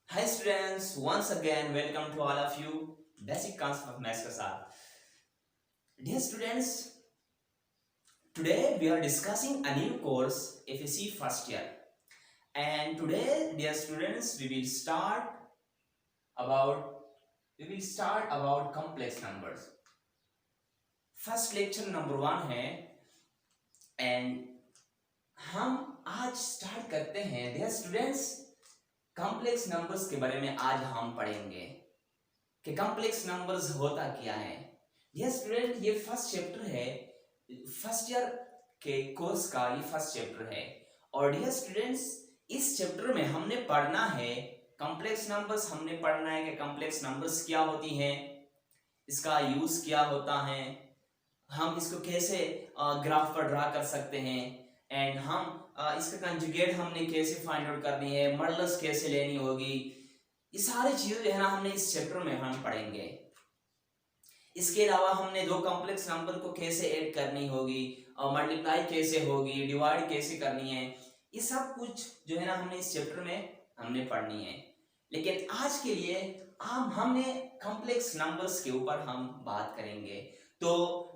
Hi students, once again welcome to all of you. Basic concept of maths के साथ. Dear students, today we are discussing a new course FSC first year. And today, dear students, about we will start about complex numbers. First lecture number 1 है and हम आज start करते हैं. Dear students, complex numbers के बारे में आज हम पढ़ेंगे कि कॉम्प्लेक्स नंबर्स होता क्या है. ये स्टूडेंट ये फर्स्ट चैप्टर है, फर्स्ट ईयर के कोर्स का ये फर्स्ट चैप्टर है. और डियर स्टूडेंट्स, इस चैप्टर में हमने पढ़ना है कॉम्प्लेक्स नंबर्स. हमने पढ़ना है कि कॉम्प्लेक्स नंबर्स क्या होती हैं, इसका यूज क्या होता है, हम इसको कैसे ग्राफ पर ड्रा कर सकते हैं, एंड हम इसका कंजुगेट हमने कैसे फाइंड आउट करनी है, मॉडुलस कैसे लेनी होगी. ये सारी चीजें जो है ना हमने इस चैप्टर में हम पढ़ेंगे. इसके अलावा हमने दो कॉम्प्लेक्स नंबर को कैसे ऐड करनी होगी, मल्टीप्लाई कैसे होगी, डिवाइड कैसे करनी है, ये सब कुछ जो है ना हमने इस चैप्टर में हमने पढ़नी है. लेकिन आज के लिए हमने कॉम्प्लेक्स नंबर्स के ऊपर हम बात करेंगे. तो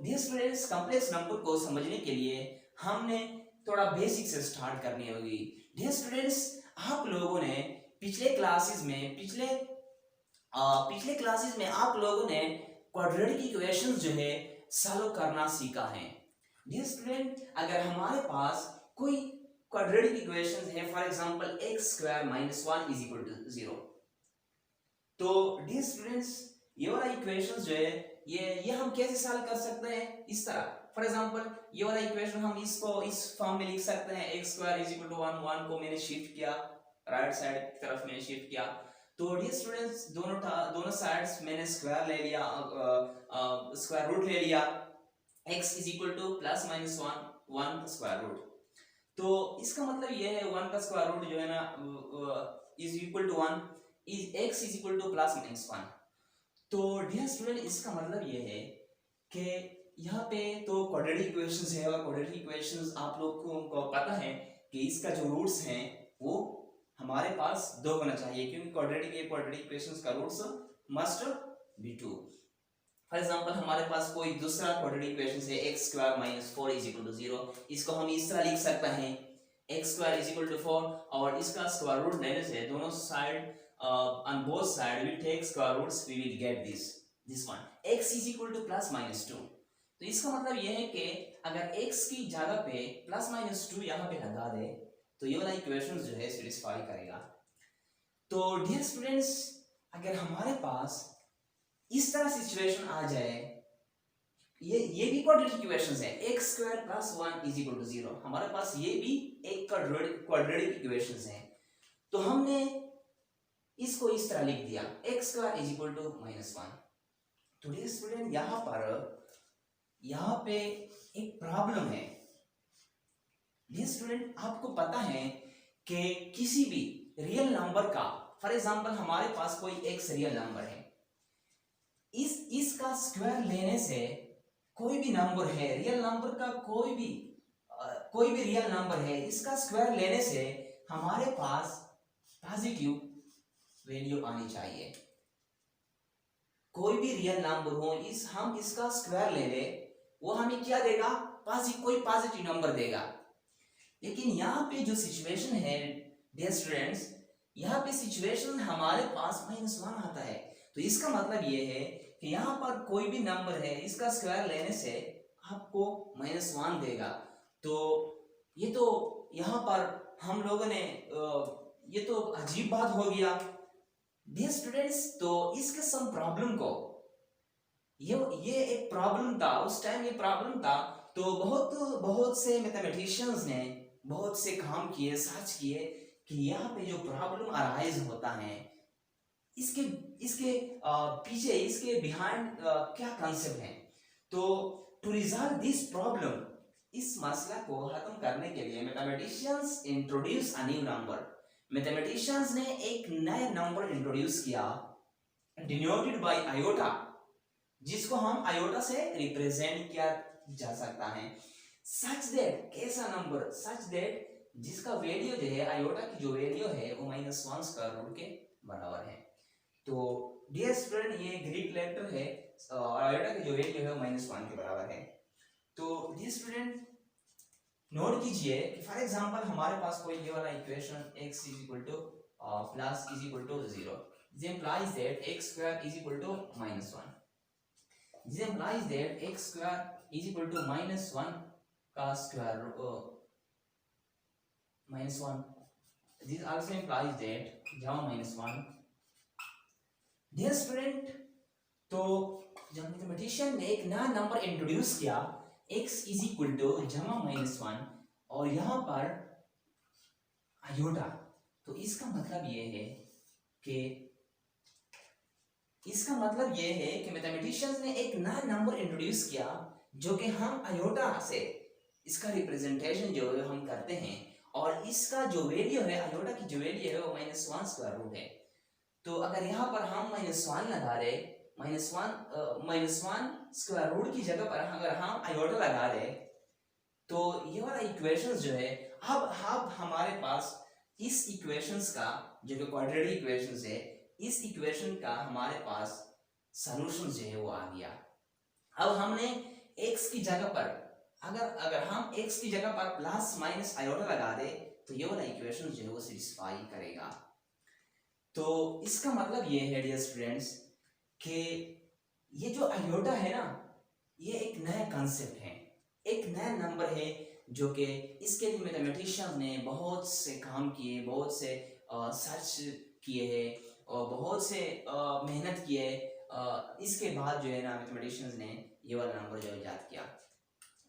डियर स्टूडेंट्स, कॉम्प्लेक्स नंबर को समझने के लिए हमने थोड़ा बेसिक से स्टार्ट करनी होगी. डियर स्टूडेंट्स, आप लोगों ने पिछले क्लासेस में आप लोगों ने क्वाड्रेटिक इक्वेशंस जो है सॉल्व करना सीखा है. डियर स्टूडेंट, अगर हमारे पास कोई क्वाड्रेटिक इक्वेशंस है, फॉर एग्जांपल x² - 1 = 0, तो डियर स्टूडेंट्स ये वाला इक्वेशंस जो है ये हम कैसे सॉल्व कर सकते हैं. इस तरह फॉर एग्जांपल ये वाला इक्वेशन हम इसको इस फॉर्म में लिख सकते हैं. x² = 1 को मैंने शिफ्ट किया, राइट साइड की तरफ मैंने शिफ्ट किया. तो डियर स्टूडेंट्स, दोनों साइड्स मैंने स्क्वायर ले लिया, स्क्वायर रूट ले लिया. x = ±1 square root. तो इसका मतलब ये है 1 का स्क्वायर रूट जो है ना = 1, x = ±1. तो डियर स्टूडेंट, इसका मतलब ये है कि यहाँ पे तो क्वाड्रेटिक इक्वेशंस है, और क्वाड्रेटिक इक्वेशंस आप लोगों को पता है कि इसका जो रूट्स हैं वो हमारे पास 2 होना चाहिए, क्योंकि क्वाड्रेटिक इक्वेशंस का roots must be 2. For example हमारे पास कोई दूसरा क्वाड्रेटिक इक्वेशन है x² - 4 = 0. इसको हम इस तरह लिख सकते हैं x² = 4, और इसका स्क्वायर रूट लेने से दोनों side on both side we take square roots, we will get this one. x = ±2. तो इसका मतलब यह है कि अगर x की जगह पे ±2 यहाँ पे लगा दे तो ये वाला इक्वेशन जो है सेटिस्फाई करेगा. तो डियर स्टूडेंट्स, अगर हमारे पास इस तरह सिचुएशन आ जाए, ये भी क्वाड्रेटिक इक्वेशंस है, x² + 1 = 0, हमारे पास ये भी एक क्वाड्रेटिक इक्वेशंस है. तो हमने इसको इस तरह लिख दिया x² = -1. तो डियर स्टूडेंट, यहाँ पे एक प्रॉब्लम है. डियर स्टूडेंट, आपको पता है कि किसी भी रियल नंबर का, फॉर एग्जांपल हमारे पास कोई x रियल नंबर है, इसका स्क्वायर लेने से कोई भी नंबर है, रियल नंबर का कोई भी रियल नंबर है, इसका स्क्वायर लेने से हमारे पास पॉजिटिव वैल्यू आनी चाहिए. कोई भी रियल नंबर हो, हम इसका स्क्वायर ले ले, वो हमें क्या देगा, कोई पॉजिटिव नंबर देगा. लेकिन यहाँ पे जो सिचुएशन है डियर स्टूडेंट्स, यहाँ पे सिचुएशन हमारे पास -1 आता है. तो इसका मतलब ये है कि यहाँ पर कोई भी नंबर है, इसका स्क्वायर लेने से आपको -1 देगा. तो ये तो यहाँ पर हम लोगों ने ये तो अजीब बात हो गया डियर स्टूडेंट्स. तो इसके सम प्रॉब्लम को, ये एक प्रॉब्लम था उस टाइम, ये प्रॉब्लम था. तो बहुत से मैथमेटिशियंस ने बहुत से काम किए, सर्च किए कि यहाँ पे जो प्रॉब्लम अराइज होता है, इसके पीछे, इसके बिहाइंड क्या कंसेप्ट है. तो टू रिजॉल्व दिस प्रॉब्लम, इस मसला को खत्म करने के लिए mathematicians introduce a new number. Mathematicians ने एक नया नंबर इंट्रोड्यूस किया डिनोटेड बाय आयोटा, जिसको हम आयोटा से रिप्रेजेंट किया जा सकता है. सच दैट कैसा नंबर, सच दैट जिसका वैल्यू जो है आयोटा की जो वैल्यू है वो -1 स्क्वायर रूट के बराबर है। तो डियर स्टूडेंट ये ग्रीक लेटर है और आयोटा की जो वैल्यू है वो -1 के बराबर है। तो डियर स्टूडेंट नोट कीजिए कि फॉर एग्जांपल हमारे पास कोई ये वाला equation x is equal to plus is equal to 0, this implies that x square is equal to -1. This implies that x square is equal to -1 का square -1. This also implies that जमा -1. Dear student, तो जब mathematician ने एक नया number introduce किया x is equal to जमा -1 और यहाँ पर आयोटा, तो इसका मतलब ये है कि मैथमेटिशियंस ने एक नया नंबर इंट्रोड्यूस किया जो कि हम आयोटा से इसका रिप्रेजेंटेशन जो है हम करते हैं और इसका जो वैल्यू है आयोटा की जो वैल्यू है वो -1 स्क्वायर रूट है। तो अगर यहाँ पर हम -1 लगा रहे -1 स्क्वायर रूट की जगह पर अगर हम आयोटा लगा रहे तो ये वाला इक्वेशंस जो है अब हमारे पास इस इक्वेशंस का जो कि क्वाड्रेटिक इक्वेशंस है इस इक्वेशन का हमारे पास सॉल्यूशन जो है वो आ गया। अब हमने x की जगह पर अगर हम x की जगह पर प्लस माइनस आयोटा लगा दे तो ये वाला इक्वेशन जो है वो सेटिस्फाई करेगा। तो इसका मतलब ये है डियर स्टूडेंट्स कि ये जो आयोटा है ना ये एक नया कॉन्सेप्ट है, एक नया नंबर है जो कि इसके लिए मैथमेटिशियंस ने बहुत से काम किए, बहुत से सर्च किए हैं और बहुत से मेहनत किए। इसके बाद जो है ना मैथमेटिशियंस ने ये वाला नंबर जो इजाद किया।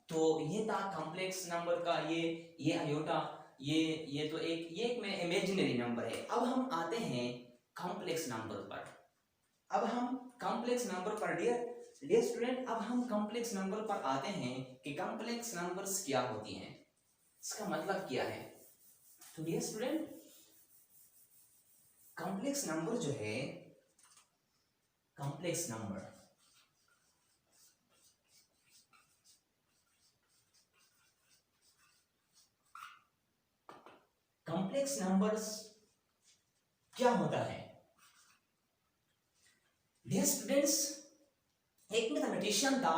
तो ये था कॉम्प्लेक्स नंबर का ये आयोटा, ये तो एक में इमेजिनरी नंबर है। अब हम आते हैं कॉम्प्लेक्स नंबर पर। अब हम कॉम्प्लेक्स नंबर पर डियर स्टूडेंट अब हम कॉम्प्लेक्स नंबर पर आते हैं कि कॉम्प्लेक्स नंबर्स क्या होती हैं, इसका मतलब क्या है। तो डियर स्टूडेंट कॉम्प्लेक्स नंबर जो है कॉम्प्लेक्स नंबर्स क्या होता है। डियर स्टूडेंट्स एक मैथमेटिशियन था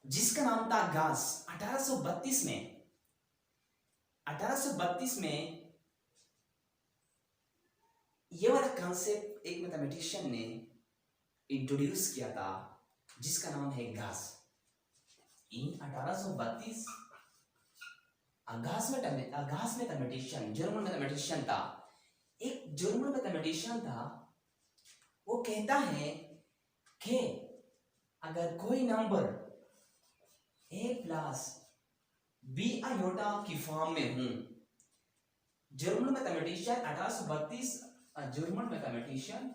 जिसका नाम था गास। 1832 में ये वाला कॉन्सेप्ट एक मैथमेटिशियन ने इंट्रोड्यूस किया था जिसका नाम है गास। इन 1832 गास मैथमेटिशियन जर्मन मैथमेटिशियन था। एक जर्मन मैथमेटिशियन था, वो कहता है कि अगर कोई number a plus b iota की फॉर्म में हूं, जर्मन मैथमेटिशियन 1832 जर्मन मैथमेटिशियन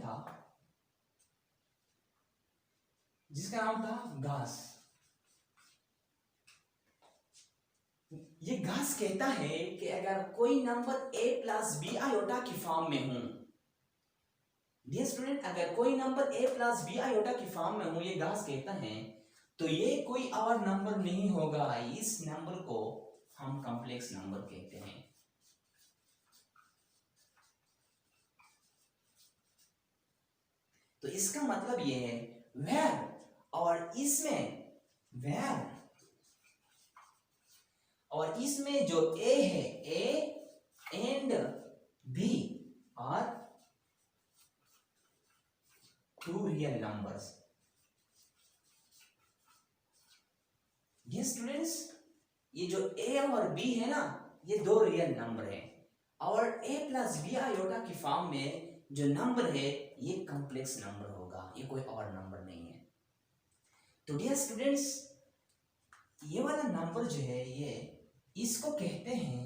था जिसका नाम था गास। ये गास कहता है कि अगर कोई number a plus B iota की फॉर्म में हूं, डियर स्टूडेंट अगर कोई number a plus B iota की फॉर्म में हूं, ये गास कहता है तो ये कोई और नंबर नहीं होगा, इस नंबर को हम कॉम्प्लेक्स नंबर कहते हैं। तो इसका मतलब ये है वेर और इसमें जो a है a and b are two real numbers. ये स्टूडेंट्स ये जो a और b है ना ये दो रियल नंबर है और a प्लस बी आयोटा की फॉर्म में जो नंबर है ये कॉम्प्लेक्स नंबर होगा, ये कोई और नंबर नहीं है। तो डियर स्टूडेंट्स ये वाला नंबर जो है ये इसको कहते हैं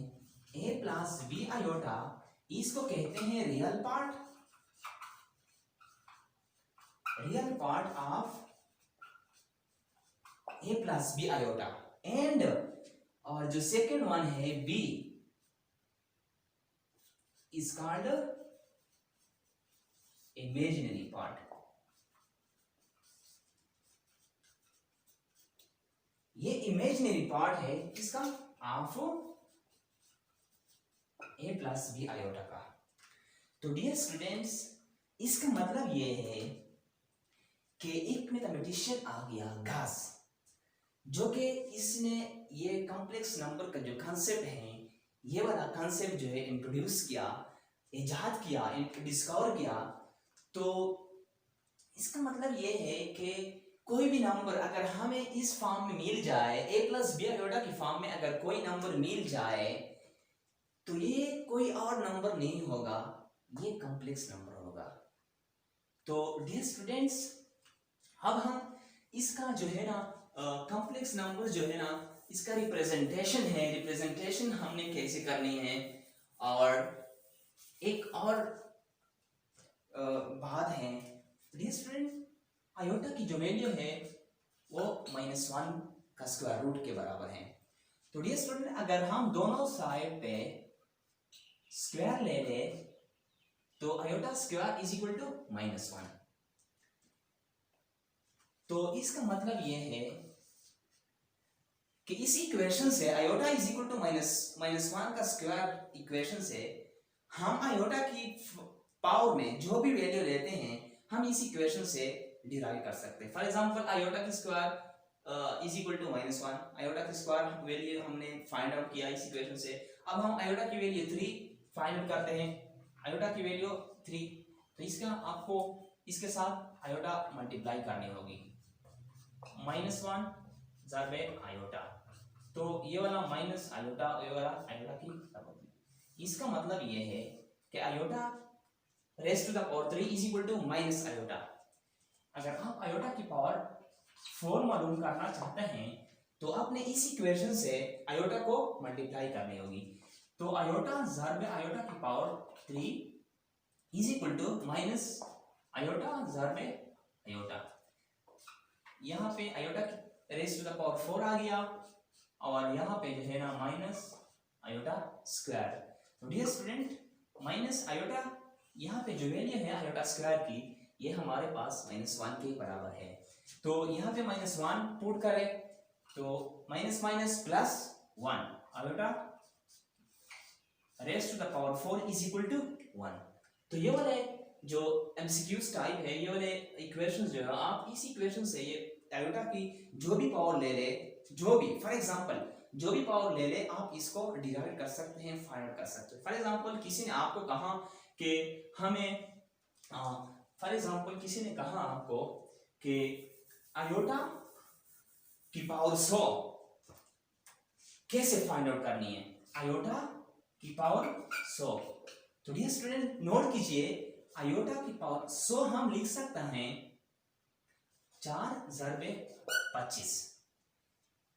a प्लस बी आयोटा, इसको कहते हैं real part of a plus B iota and और जो सेकेंड वन है b is called imaginary part, ये इमेजिनरी पार्ट है किसका, of A plus B iota का। तो डियर स्टूडेंट्स, इसका मतलब ये है कि एक मैथमेटिशियन आ गया गास, जो कि इसने ये कॉम्प्लेक्स नंबर का जो कंसेप्ट है, ये वाला कंसेप्ट जो है इंट्रोड्यूस किया, इजाद किया, डिस्कवर किया। तो इसका मतलब ये है कि कोई भी नंबर अगर हमें इस फॉर्म में मिल जाए, ए प्लस बी आयोटा की फॉर्म में अगर कोई नंबर मिल जाए, तो ये कोई और नंबर नहीं होगा, ये कॉम्प्लेक्स नंबर होगा। तो डियर स्टूडेंट्स, अब हम इसका जो है ना कॉम्प्लेक्स नंबर जो है ना, इसका रिप्रेजेंटेशन है, रिप्रेजेंटेशन हमने कैसे करनी है। और एक और बात है डियर स्टूडेंट, आयोटा की जो वैल्यू है वो -1 का स्क्वायर रूट के बराबर है। तो डियर स्टूडेंट, अगर हम दोनों साइड पे स्क्वायर ले ले तो iota square is equal to -1। तो इसका मतलब ये है कि इस इक्वेशन से आयोटा इज इक्वल टू -1 का स्क्वायर इक्वेशन से हम आयोटा की पावर में जो भी वैल्यू लेते हैं, हम इस इक्वेशन से डिराइव कर सकते हैं। फॉर एग्जांपल, आयोटा की square is equal to -1, iota की स्क्वायर वैल्यू हमने फाइंड आउट किया इस इक्वेशन से। अब हम आयोटा की वैल्यू 3 फाइंड आउट करते हैं, आयोटा की वैल्यू 3, तो इसका आपको इसके साथ आयोटा मल्टीप्लाई करनी होगी, -1 ज़रबे आयोटा, तो ये वाला माइनस आयोटा, ये वाला आयोटा की, इसका मतलब ये है कि iota raise to the power 3 is equal to minus iota. अगर आप आयोटा की पावर 4 मालूम करना चाहते हैं तो आपने इस इक्वेशन से आयोटा को मल्टीप्लाई करनी होगी। तो आयोटा ज़रबे आयोटा की power 3 is equal to minus iota ज़रबे आयोटा। यहाँ पे आयोटा की रेज़ टू द पावर 4 आ गया, और यहाँ पे जो है ना माइनस आयोटा स्क्वायर। तो डियर स्टूडेंट, माइनस आयोटा, यहाँ पे जो वैल्यू है आयोटा स्क्वायर की, ये हमारे पास -1 के बराबर है। तो यहाँ पे -1 पुट करें तो minus minus plus 1, iota raise to the power 4 is equal to 1। तो ये वाले जो एमसीक्यूज टाइप है, ये वाले इक्वेशंस जो है, आप इस इक्वेशन से ये आयोटा की जो भी पावर ले ले, जो भी फॉर एग्जांपल जो भी पावर ले ले, आप इसको डिराइव कर सकते हैं, फाइंड कर सकते हैं। फॉर एग्जांपल किसी ने आपको कहा कि हमें फॉर एग्जांपल किसी ने कहा आपको कि आयोटा की पावर 100 कैसे फाइंड आउट करनी है, आयोटा की पावर 100। तो डियर स्टूडेंट, नोट कीजिए, आयोटा की पावर 100 हम लिख सकते हैं 4 ज़रबे 25,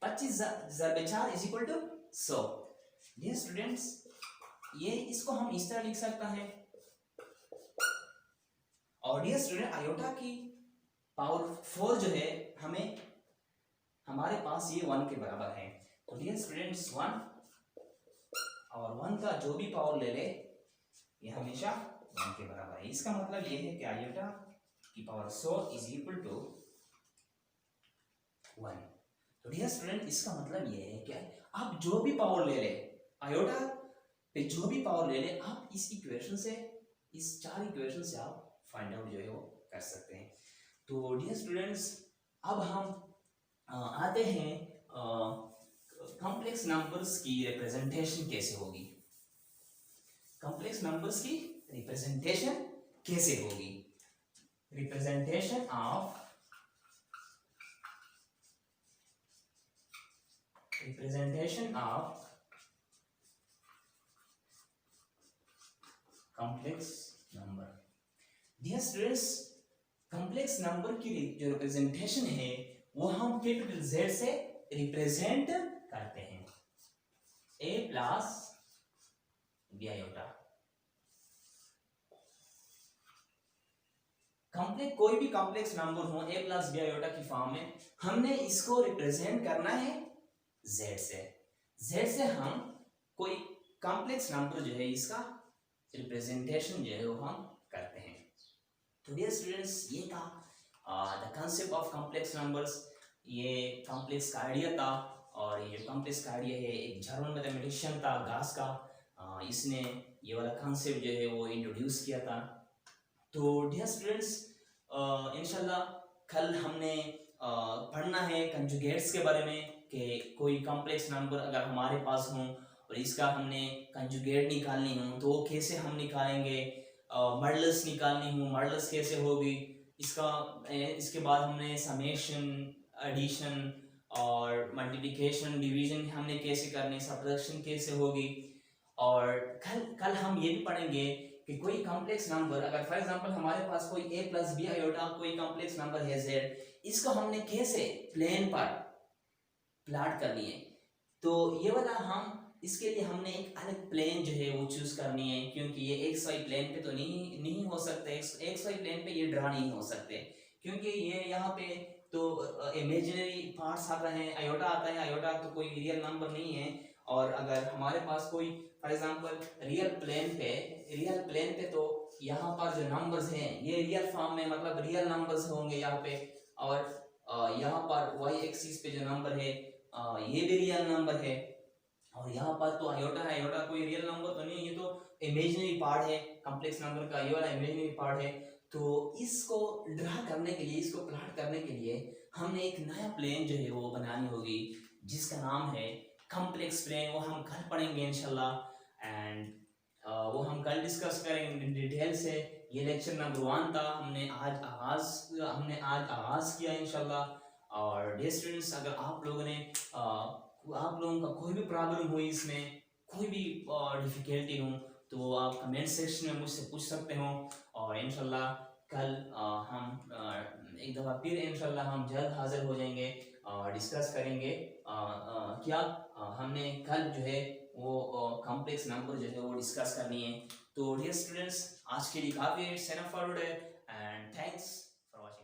25 ज़रबे 4 is equal to 100। Dear students, ये इसको हम इस तरह लिख सकते हैं। और डियर स्टूडेंट, आयोटा की पावर 4 जो है, हमारे पास ये 1 के बराबर है। तो डियर स्टूडेंट्स, 1 और 1 का जो भी पावर ले ले, ये हमेशा 1 के बराबर है। इसका मतलब ये है कि आयोटा की पावर 100 इज इक्वल टू 1। तो डियर स्टूडेंट, इसका मतलब ये है कि आप जो भी पावर ले ले, आयोटा पे जो भी पावर ले ले, आप इस इक्वेशन से, इस 4 इक्वेशन से आप फाइंड आउट जो है वो कर सकते हैं। तो डियर स्टूडेंट्स, अब हम आते हैं कॉम्प्लेक्स नंबर्स की रिप्रेजेंटेशन कैसे होगी। कॉम्प्लेक्स नंबर्स की रिप्रेजेंटेशन कैसे होगी, representation of complex number. Dear students, complex number की जो रिप्रेजेंटेशन है वो हम कैपिटल Z से रिप्रेजेंट करते हैं, a plus b iota. Complex कोई भी कॉम्प्लेक्स नंबर हो a प्लस b आयोटा की फॉर्म में, हमने इसको रिप्रेजेंट करना है Z से। Z से हम कोई कॉम्प्लेक्स नंबर जो है इसका रिप्रेजेंटेशन जो है वो हम करते हैं। तो डियर स्टूडेंट्स, ये था the concept of complex numbers. ये कॉम्प्लेक्स का आइडिया था, और ये कॉम्प्लेक्स का आइडिया है एक जर्मन मैथमेटिशियन था गास का। इसने ये वाला कॉन्सेप्ट जो है वो इंट्रोड्यूस किया था। तो डियर स्टूडेंट्स, इंशाल्लाह कल हमने पढ़ना है कंजुगेट्स के बारे में, कि कोई कॉम्प्लेक्स नंबर अगर हमारे पास हो और इसका हमने कंजुगेट निकालनी हो तो वो कैसे हम निकालेंगे, मॉडुलस निकालनी हो मॉडुलस कैसे होगी इसका। इसके बाद हमने समेशन, एडिशन और मल्टीप्लिकेशन, डिवीजन हमने कैसे करनी, सब्ट्रैक्शन कैसे होगी। और कल कल हम ये भी पढ़ेंगे कि कोई कॉम्प्लेक्स नंबर अगर फॉर एग्जांपल हमारे पास कोई a प्लस बी आयोटा कोई कॉम्प्लेक्स नंबर है z, इसको हमने कैसे प्लेन पर प्लॉट करनी है। तो ये वाला हम इसके लिए हमने एक अलग प्लेन जो है वो चूज करनी है, क्योंकि ये एक्स वाई प्लेन पे तो नहीं हो सकते, एक्स वाई प्लेन पे ये ड्रा नहीं हो सकते, क्योंकि ये यहाँ पे तो इमेजिनरी पार्ट्स आ रहे हैं, आयोटा आता है, आयोटा तो कोई रियल नंबर नहीं है। और अगर हमारे पास कोई फॉर एग्जांपल रियल प्लेन पे तो यहाँ पर जो नंबर्स हैं ये रियल फॉर्म में, मतलब रियल नंबर्स होंगे यहाँ पे। और यहाँ पर वाई एक्सिस पे जो नंबर है ये भी रियल नंबर है। और यहाँ पर तो आयोटा है, आयोटा कोई रियल नंबर तो नहीं है, ये तो इमेजिनरी पार्ट है कॉम्प्लेक्स नंबर का, ये वाला इमेजिनरी पार्ट है। तो इसको ड्रा करने के लिए, इसको प्लॉट करने के लिए हमने एक नया प्लेन जो है वो बनानी होगी, जिसका नाम है कॉम्प्लेक्स प्लेन। वो हम कल पढ़ेंगे इंशाल्लाह, एंड वो हम कल डिस्कस करेंगे डिटेल से। ये लेक्चर नंबर 1 था, हमने आज आगाज किया इंशाल्लाह। और डियर स्टूडेंट्स, अगर आप लोगों का कोई भी प्रॉब्लम हुई, इसमें कोई भी डिफिकल्टी हो, तो आप कमेंट सेक्शन में मुझसे पूछ सकते हो। और इंशाल्लाह कल हम एक दफ़ा फिर इंशाल्लाह हम जल्द हाजिर हो जाएंगे और डिस्कस करेंगे क्या हमने कल जो है वो कॉम्प्लेक्स नंबर जो है वो डिस्कस करनी है। तो डियर स्टूडेंट्स, आज के लिए काफ़ी है, एंड थैंक्स फॉर वॉचिंग।